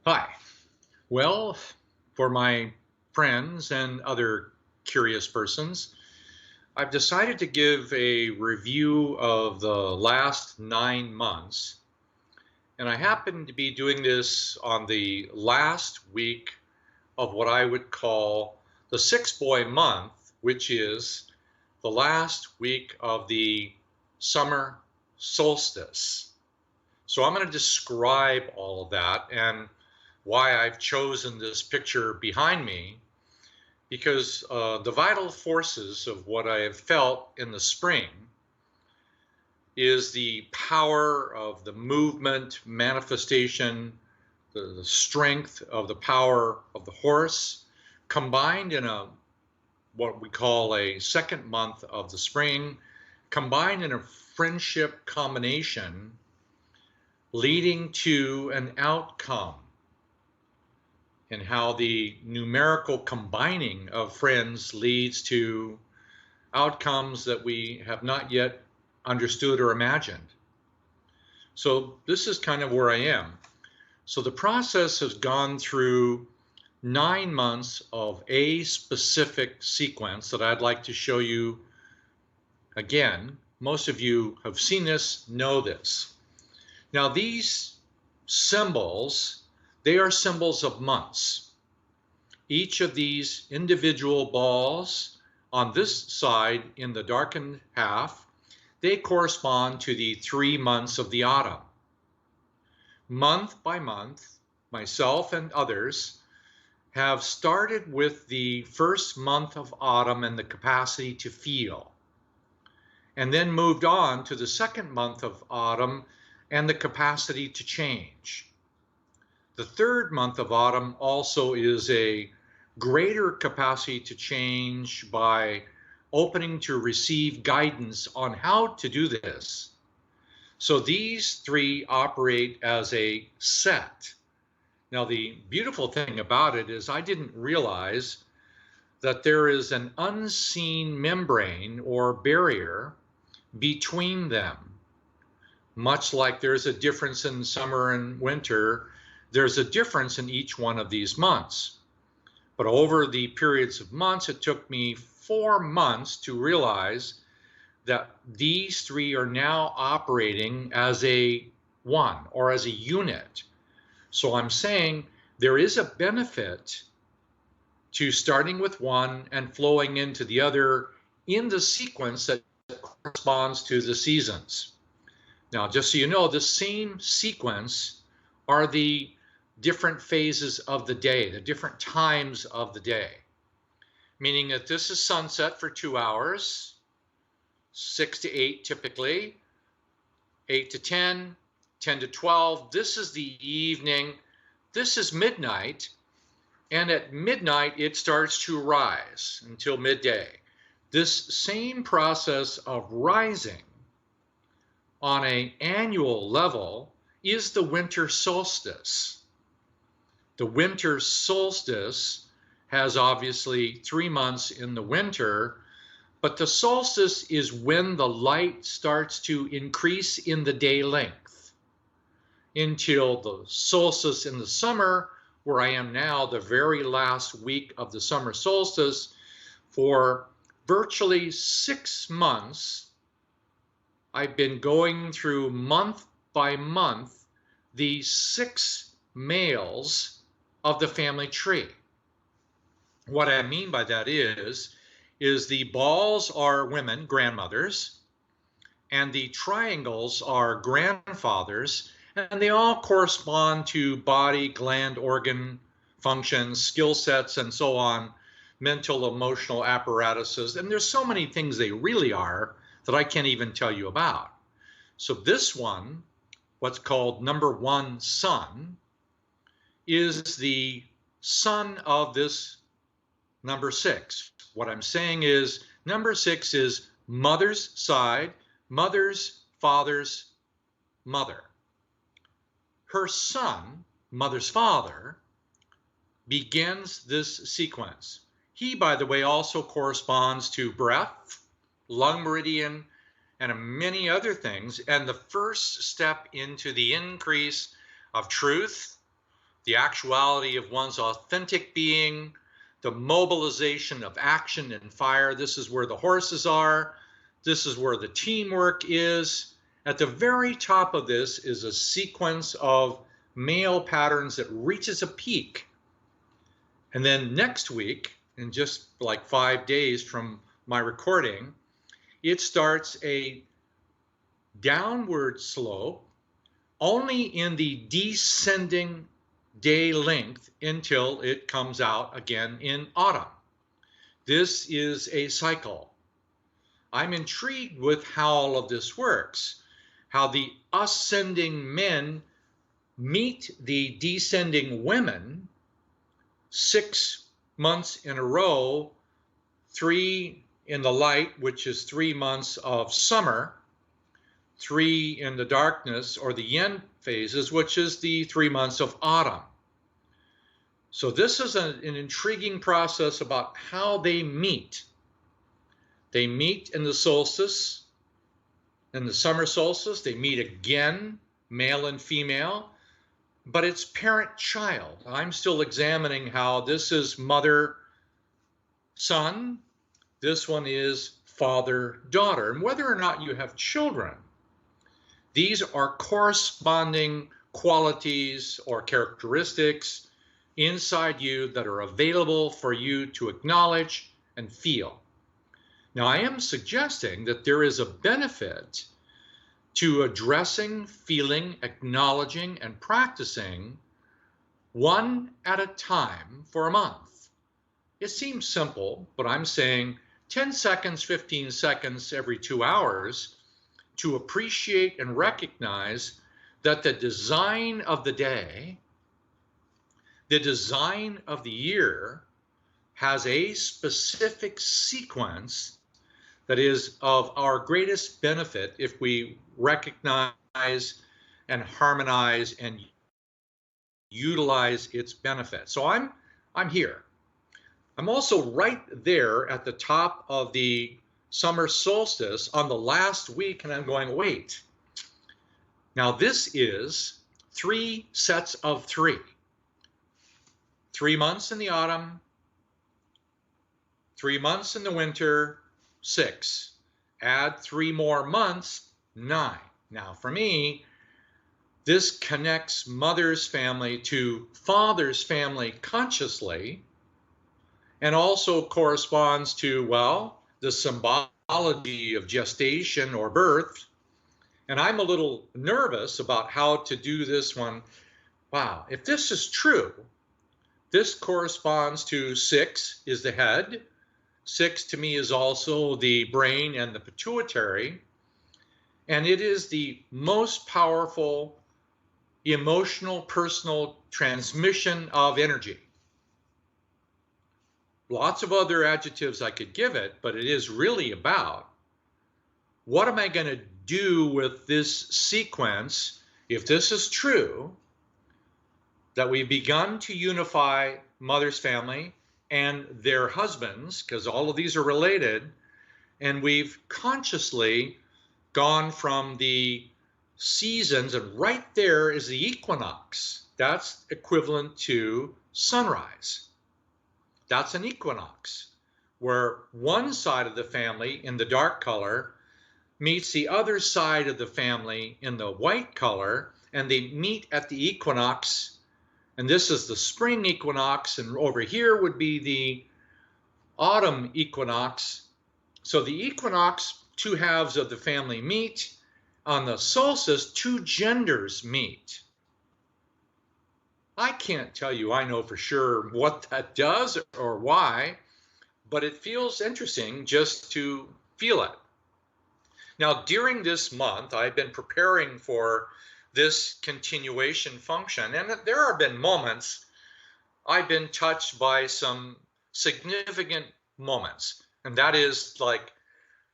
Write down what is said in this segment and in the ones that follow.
Hi. Well, for my friends and other curious persons, I've decided to give a review of the last 9 months. And I happen to be doing this on the last week of what I would call the six boy month, which is the last week of the summer solstice. So I'm going to describe all of that and why I've chosen this picture behind me because the vital forces of what I have felt in the spring is the power of the movement, manifestation, the strength of the power of the horse combined in a what we call a second month of the spring, combined in a friendship combination leading to an outcome and how the numerical combining of friends leads to outcomes that we have not yet understood or imagined. So this is kind of where I am. So the process has gone through 9 months of a specific sequence that I'd like to show you again. Most of you have seen this, know this. Now these symbols, they are symbols of months. Each of these individual balls on this side in the darkened half, they correspond to the 3 months of the autumn. Month by month, myself and others have started with the first month of autumn and the capacity to feel, and then moved on to the second month of autumn and the capacity to change. The third month of autumn also is a greater capacity to change by opening to receive guidance on how to do this. So these three operate as a set. Now, the beautiful thing about it is I didn't realize that there is an unseen membrane or barrier between them. Much like there's a difference in summer and winter, there's a difference in each one of these months. But over the periods of months, it took me 4 months to realize that these three are now operating as a one or as a unit. So I'm saying there is a benefit to starting with one and flowing into the other in the sequence that corresponds to the seasons. Now, just so you know, the same sequence are the different phases of the day, the different times of the day. Meaning that this is sunset for 2 hours, 6 to 8 typically, 8 to 10, 10 to 12. This is the evening. This is midnight. And at midnight, it starts to rise until midday. This same process of rising on an annual level is the winter solstice. The winter solstice has obviously 3 months in the winter, but the solstice is when the light starts to increase in the day length until the solstice in the summer, where I am now, the very last week of the summer solstice. For virtually 6 months, I've been going through month by month the 6 males of the family tree. What I mean by that is the balls are women, grandmothers, and the triangles are grandfathers, and they all correspond to body, gland, organ functions, skill sets, and so on, mental, emotional apparatuses. And there's so many things they really are that I can't even tell you about. So this one, what's called number one sun, is the son of this number 6. What I'm saying is number 6 is mother's side, mother's father's mother. Her son, mother's father, begins this sequence. He, by the way, also corresponds to breath, lung meridian, and many other things. And the first step into the increase of truth, the actuality of one's authentic being, the mobilization of action and fire. This is where the horses are. This is where the teamwork is. At the very top of this is a sequence of male patterns that reaches a peak. And then next week, in just like 5 days from my recording, it starts a downward slope only in the descending day length until it comes out again in autumn. This is a cycle. I'm intrigued with how all of this works, how the ascending men meet the descending women 6 months in a row, 3 in the light, which is 3 months of summer, 3 in the darkness or the yin phases, which is the 3 months of autumn. So this is an intriguing process about how they meet. They meet in the solstice, in the summer solstice. They meet again, male and female, but it's parent-child. I'm still examining how this is mother-son. This one is father-daughter. And whether or not you have children, these are corresponding qualities or characteristics inside you that are available for you to acknowledge and feel. Now, I am suggesting that there is a benefit to addressing, feeling, acknowledging, and practicing one at a time for a month. It seems simple, but I'm saying 10 seconds, 15 seconds every 2 hours to appreciate and recognize that the design of the day, the design of the year, has a specific sequence that is of our greatest benefit if we recognize and harmonize and utilize its benefit. So I'm here. I'm also right there at the top of the summer solstice on the last week, and I'm going, wait. Now this is 3 sets of 3. 3 months in the autumn, 3 months in the winter, 6. Add 3 more months, 9. Now for me, this connects mother's family to father's family consciously, and also corresponds to, well, the symbology of gestation or birth. And I'm a little nervous about how to do this one. Wow, if this is true, this corresponds to 6 is the head. 6 to me is also the brain and the pituitary. And it is the most powerful emotional, personal transmission of energy. Lots of other adjectives I could give it, but it is really about what am I going to do with this sequence if this is true, that we've begun to unify mother's family and their husbands, because all of these are related, and we've consciously gone from the seasons, and right there is the equinox. That's equivalent to sunrise. That's an equinox, where one side of the family in the dark color meets the other side of the family in the white color, and they meet at the equinox. And this is the spring equinox, and over here would be the autumn equinox. So the equinox, 2 halves of the family meet. On the solstice, 2 genders meet. I can't tell you I know for sure what that does or why, but it feels interesting just to feel it. Now, during this month, I've been preparing for this continuation function, and there have been moments I've been touched by some significant moments, and that is like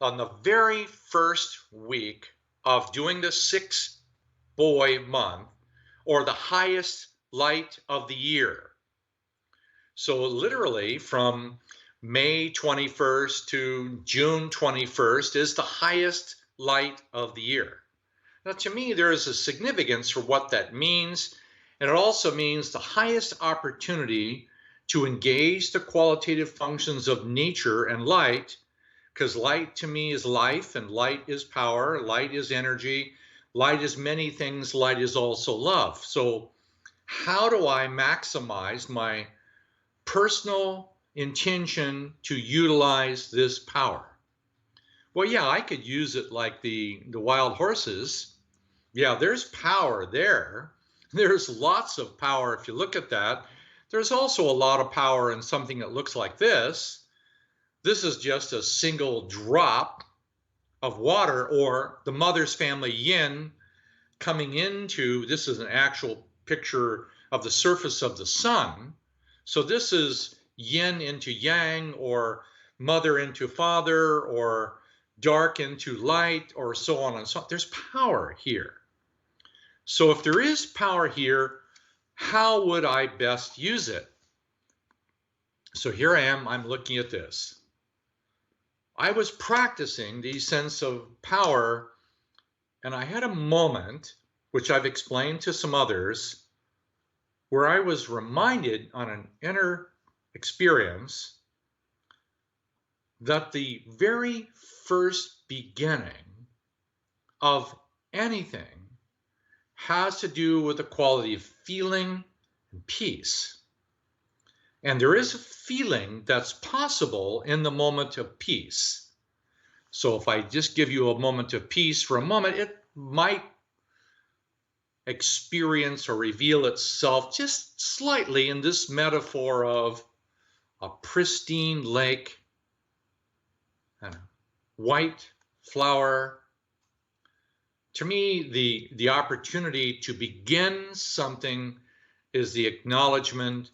on the very first week of doing the 6-boy month, or the highest light of the year. So literally from May 21st to June 21st is the highest light of the year. Now to me, there is a significance for what that means, And it also means the highest opportunity to engage the qualitative functions of nature and light, because light to me is life, and light is power, light is energy, light is many things, light is also love. So how do I maximize my personal intention to utilize this power? Well, yeah, I could use it like the wild horses. Yeah, there's power there. There's lots of power if you look at that. There's also a lot of power in something that looks like this. This is just a single drop of water, or the mother's family yin coming into, this is an actual picture of the surface of the sun. So this is yin into yang, or mother into father, or dark into light, or so on and so on. There's power here. So if there is power here, how would I best use it? So here I am, I'm looking at this. I was practicing the sense of power, and I had a moment, which I've explained to some others, where I was reminded on an inner experience that the very first beginning of anything has to do with the quality of feeling and peace. And there is a feeling that's possible in the moment of peace. So if I just give you a moment of peace for a moment, it might experience or reveal itself just slightly in this metaphor of a pristine lake and a white flower. To me, the opportunity to begin something is the acknowledgement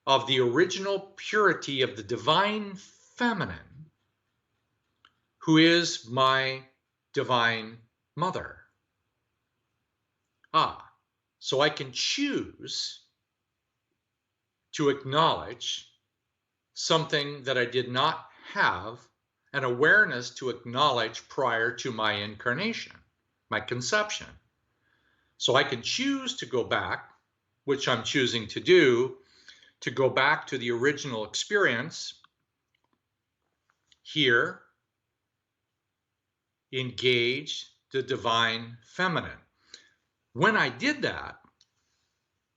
of the original purity of the divine feminine, who is my divine mother. So I can choose to acknowledge something that I did not have an awareness to acknowledge prior to my incarnation, my conception. So I can choose to go back, which I'm choosing to do, to go back to the original experience here, engage the divine feminine. When I did that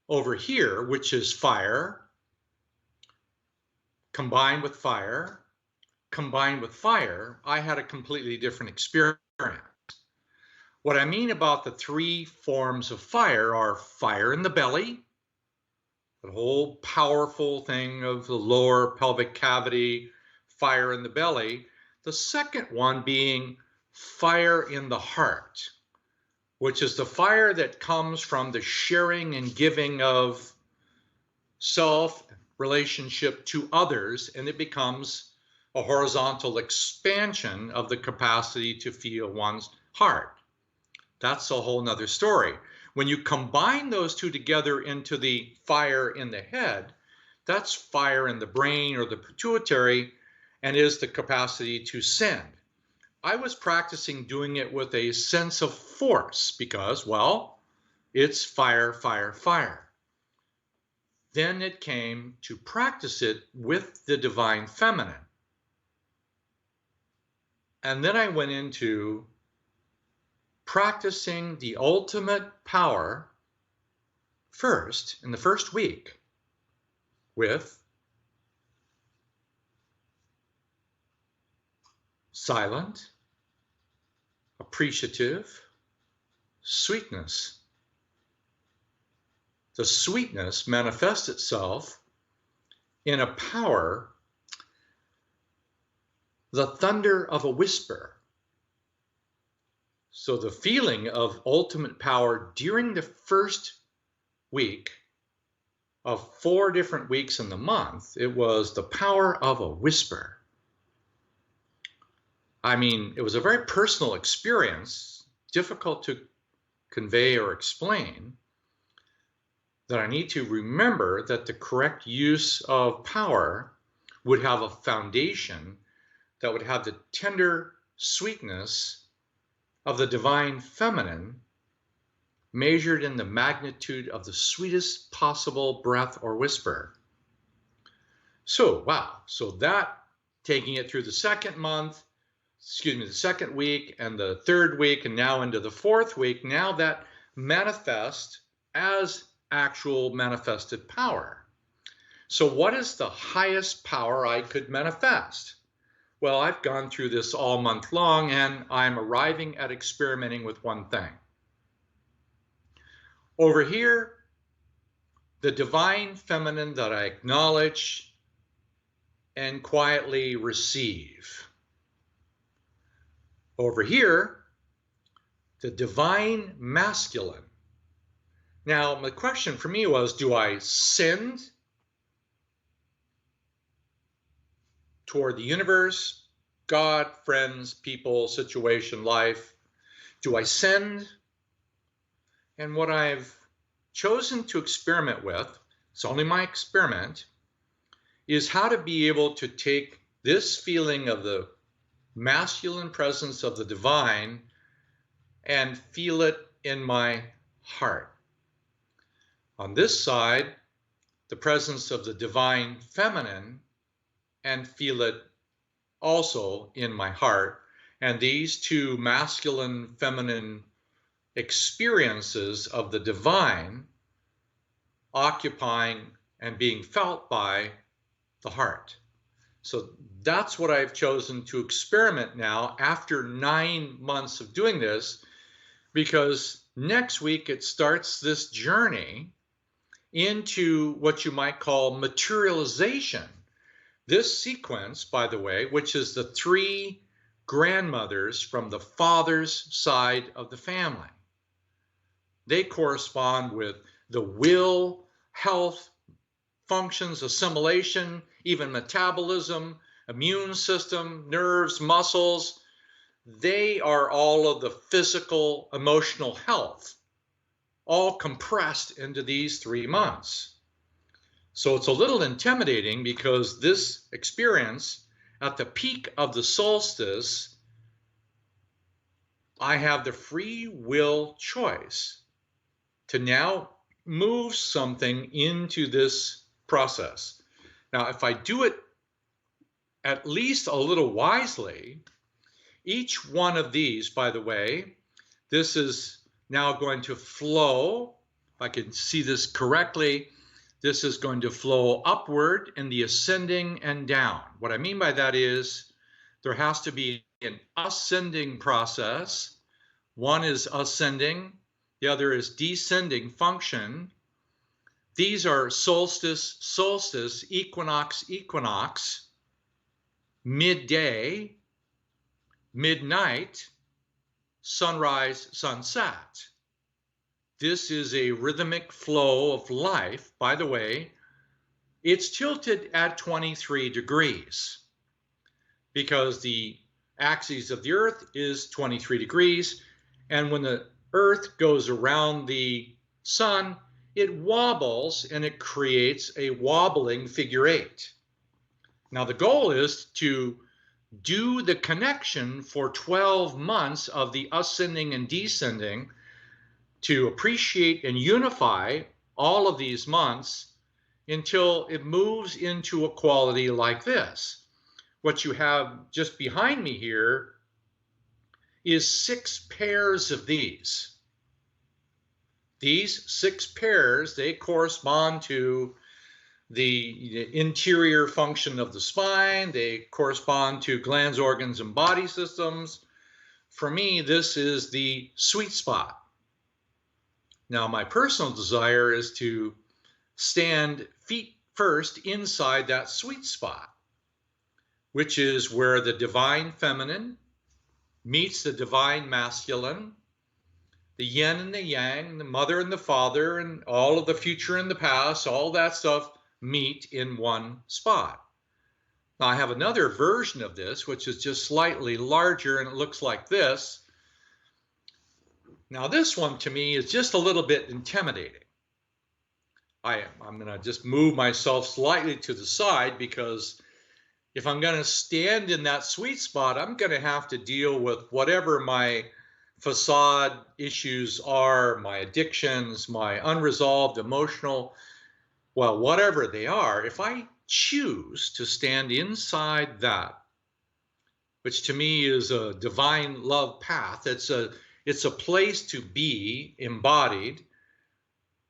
over here, which is fire, combined with fire, I had a completely different experience. What I mean about the three forms of fire are fire in the belly, the whole powerful thing of the lower pelvic cavity, fire in the belly. The second one being fire in the heart, which is the fire that comes from the sharing and giving of self, relationship to others, and it becomes a horizontal expansion of the capacity to feel one's heart. That's a whole nother story. When you combine those two together into the fire in the head, that's fire in the brain or the pituitary, and is the capacity to send. I was practicing doing it with a sense of force because, well, it's fire, fire, fire. Then it came to practice it with the divine feminine. And then I went into practicing the ultimate power first, in the first week, with silent, appreciative sweetness. The sweetness manifests itself in a power, the thunder of a whisper. So the feeling of ultimate power during the first week of 4 different weeks in the month, it was the power of a whisper. I mean, it was a very personal experience, difficult to convey or explain, that I need to remember that the correct use of power would have a foundation that would have the tender sweetness of the divine feminine measured in the magnitude of the sweetest possible breath or whisper. So, wow. So that, taking it through the second month, the second week and the third week, and now into the fourth week, now that manifests as actual manifested power. So what is the highest power I could manifest? Well, I've gone through this all month long, and I'm arriving at experimenting with one thing. Over here, the divine feminine that I acknowledge and quietly receive. Over here, the divine masculine. Now, the question for me was, do I send toward the universe, God, friends, people, situation, life? Do I send? And what I've chosen to experiment with, it's only my experiment, is how to be able to take this feeling of the masculine presence of the divine and feel it in my heart. On this side, the presence of the divine feminine, and feel it also in my heart. And these two masculine, feminine experiences of the divine occupying and being felt by the heart. So that's what I've chosen to experiment now after 9 months of doing this, because next week it starts this journey into what you might call materialization. This sequence, by the way, which is the 3 grandmothers from the father's side of the family, they correspond with the will, health, functions, assimilation, even metabolism, immune system, nerves, muscles. They are all of the physical, emotional health, all compressed into these 3 months. So it's a little intimidating, because this experience at the peak of the solstice, I have the free will choice to now move something into this process. Now, if I do it at least a little wisely, each one of these, by the way, this is now going to flow, if I can see this correctly, this is going to flow upward in the ascending and down. What I mean by that is there has to be an ascending process. One is ascending, the other is descending function. These are solstice, solstice, equinox, equinox, midday, midnight, sunrise, sunset. This is a rhythmic flow of life. By the way, it's tilted at 23 degrees because the axis of the earth is 23 degrees. And when the earth goes around the sun, it wobbles and it creates a wobbling figure 8. Now the goal is to do the connection for 12 months of the ascending and descending, to appreciate and unify all of these months until it moves into a quality like this. What you have just behind me here is 6 pairs of these. These 6 pairs, they correspond to the interior function of the spine. They correspond to glands, organs, and body systems. For me, this is the sweet spot. Now, my personal desire is to stand feet first inside that sweet spot, which is where the divine feminine meets the divine masculine, the yin and the yang, the mother and the father, and all of the future and the past, all that stuff meet in one spot. Now, I have another version of this, which is just slightly larger, and it looks like this. Now, this one to me is just a little bit intimidating. I'm going to just move myself slightly to the side, because if I'm going to stand in that sweet spot, I'm going to have to deal with whatever my facade issues are, my addictions, my unresolved emotional, well, whatever they are, if I choose to stand inside that, which to me is a divine love path, it's a place to be embodied,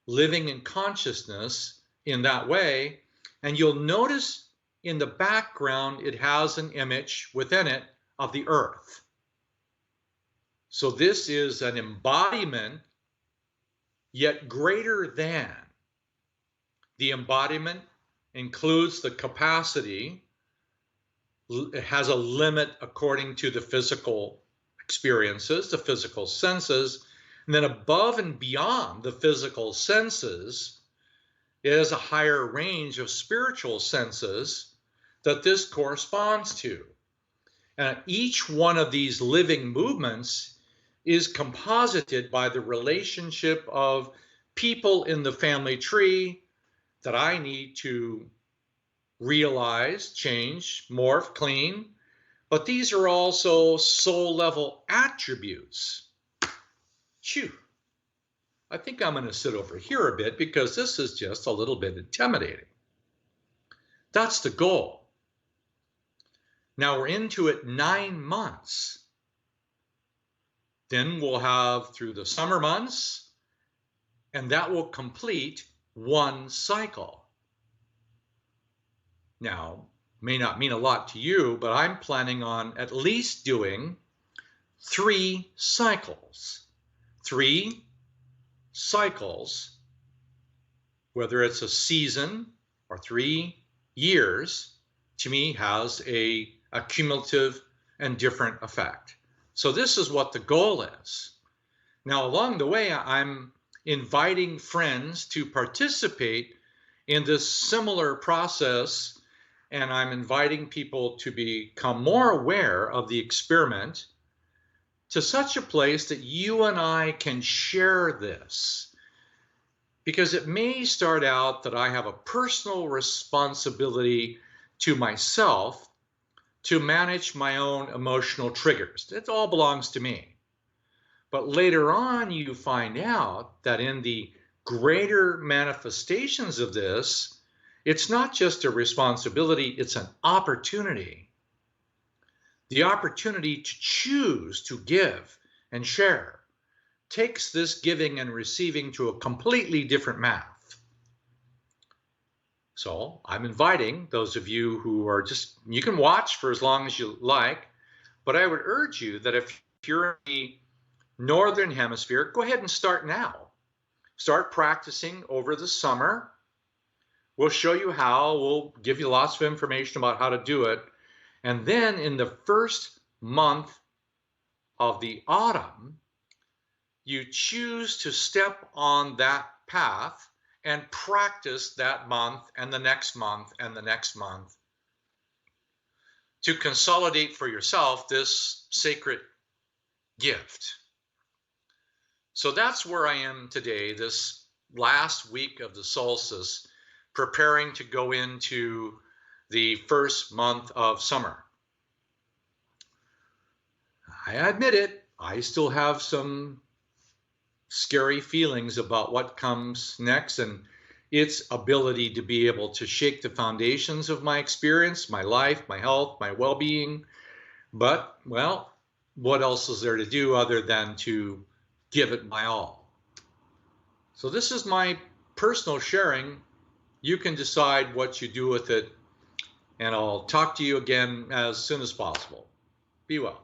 living in consciousness in that way. And you'll notice in the background, it has an image within it of the earth. So this is an embodiment, yet greater than. The embodiment includes the capacity. It has a limit according to the physical experiences, the physical senses. And then above and beyond the physical senses, it has a higher range of spiritual senses that this corresponds to. And each one of these living movements is composited by the relationship of people in the family tree that I need to realize, change, morph, clean. But these are also soul level attributes. Phew. I think I'm going to sit over here a bit because this is just a little bit intimidating. That's the goal. Now we're into it 9 months. Then we'll have through the summer months, and that will complete one cycle. Now, may not mean a lot to you, but I'm planning on at least doing 3 cycles. 3 cycles, whether it's a season or 3 years, to me has a cumulative and different effect. So this is what the goal is. Now, along the way, I'm inviting friends to participate in this similar process, and I'm inviting people to become more aware of the experiment to such a place that you and I can share this. Because it may start out that I have a personal responsibility to myself to manage my own emotional triggers. It all belongs to me. But later on, you find out that in the greater manifestations of this, it's not just a responsibility, it's an opportunity. The opportunity to choose to give and share takes this giving and receiving to a completely different math. So I'm inviting those of you who are just, you can watch for as long as you like, but I would urge you that if you're in the Northern Hemisphere, go ahead and start now. Start practicing over the summer. We'll show you how. We'll give you lots of information about how to do it. And then in the first month of the autumn, you choose to step on that path and practice that month and the next month and the next month to consolidate for yourself this sacred gift. So that's where I am today, this last week of the solstice, preparing to go into the first month of summer. I admit it, I still have some scary feelings about what comes next and its ability to be able to shake the foundations of my experience, my life, my health, my well-being. But, well, what else is there to do other than to give it my all? So this is my personal sharing. You can decide what you do with it, and I'll talk to you again as soon as possible. Be well.